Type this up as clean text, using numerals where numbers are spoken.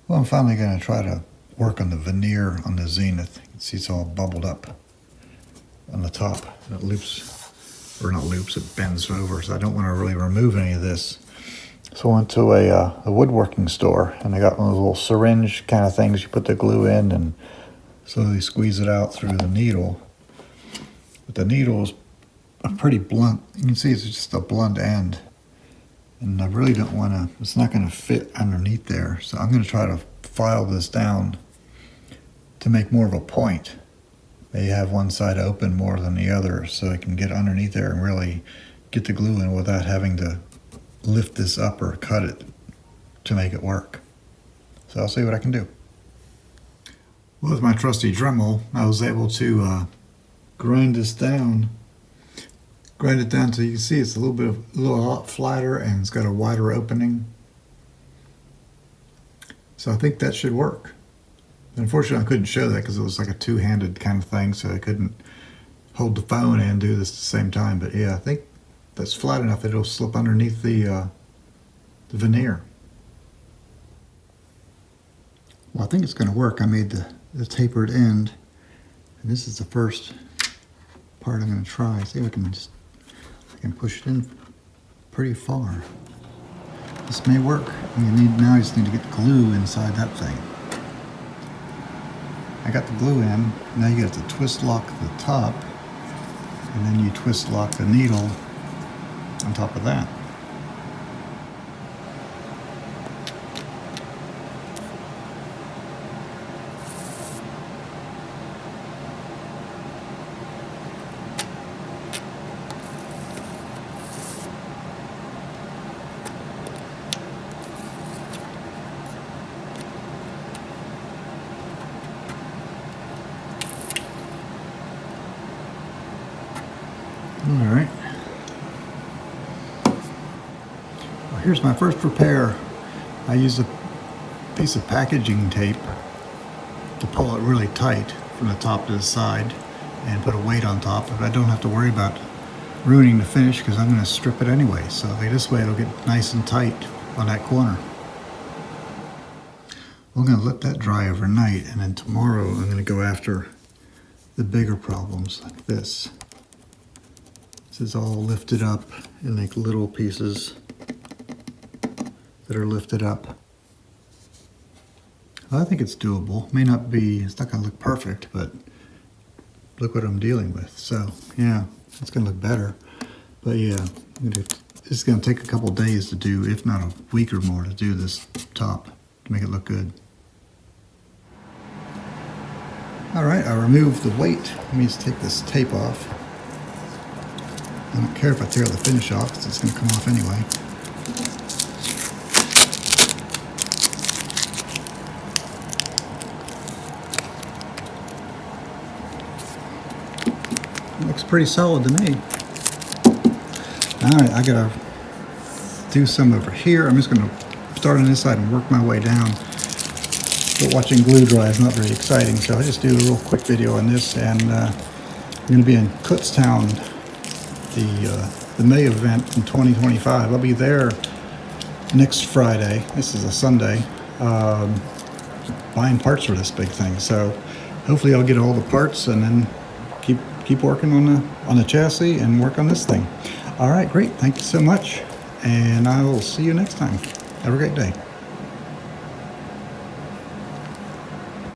Well, I'm finally going to try to work on the veneer on the Zenith. You can see it's all bubbled up on the top. And it loops, or not loops, it bends over. So I don't want to really remove any of this. So I went to a woodworking store, and I got one of those little syringe kind of things. You put the glue in and slowly squeeze it out through the needle. But the needle is a pretty blunt. You can see it's just a blunt end. And I really don't want to, it's not going to fit underneath there. So I'm going to try to file this down to make more of a point. Maybe have one side open more than the other so I can get underneath there and really get the glue in without having to lift this up or cut it to make it work. So I'll see what I can do. Well, with my trusty Dremel, I was able to grind this down. Grind it down so you can see it's a lot flatter and it's got a wider opening. So I think that should work. Unfortunately, I couldn't show that because it was like a two-handed kind of thing, so I couldn't hold the phone and do this at the same time. But yeah, I think that's flat enough that it'll slip underneath the veneer. Well, I think it's going to work. I made the tapered end, and this is the first part I'm going to try. See if I can push it in pretty far. This may work. Now I just need to get the glue inside that thing. I got the glue in. Now you have to twist lock the top, and then you twist lock the needle on top of that. All right. Well, here's my first repair. I used a piece of packaging tape to pull it really tight from the top to the side and put a weight on top, but I don't have to worry about ruining the finish because I'm going to strip it anyway. So this way it'll get nice and tight on that corner. We're going to let that dry overnight, and then tomorrow I'm going to go after the bigger problems like this. This is all lifted up in like little pieces that are lifted up. I think it's doable. May not be, it's not going to look perfect, but look what I'm dealing with. So yeah, it's going to look better. But yeah, it's going to take a couple days to do, if not a week or more, to do this top to make it look good. All right, I removed the weight. Let me just take this tape off. I don't care if I tear the finish off because it's going to come off anyway. It looks pretty solid to me. Alright, I gotta do some over here. I'm just going to start on this side and work my way down. But watching glue dry is not very exciting, so I just do a real quick video on this. And I'm going to be in Kutztown, the May event in 2025. I'll be there next Friday. This is a Sunday, buying parts for this big thing. So hopefully I'll get all the parts and then keep working on the chassis and work on this thing. All right, great. Thank you so much, and I will see you next time. Have a great day.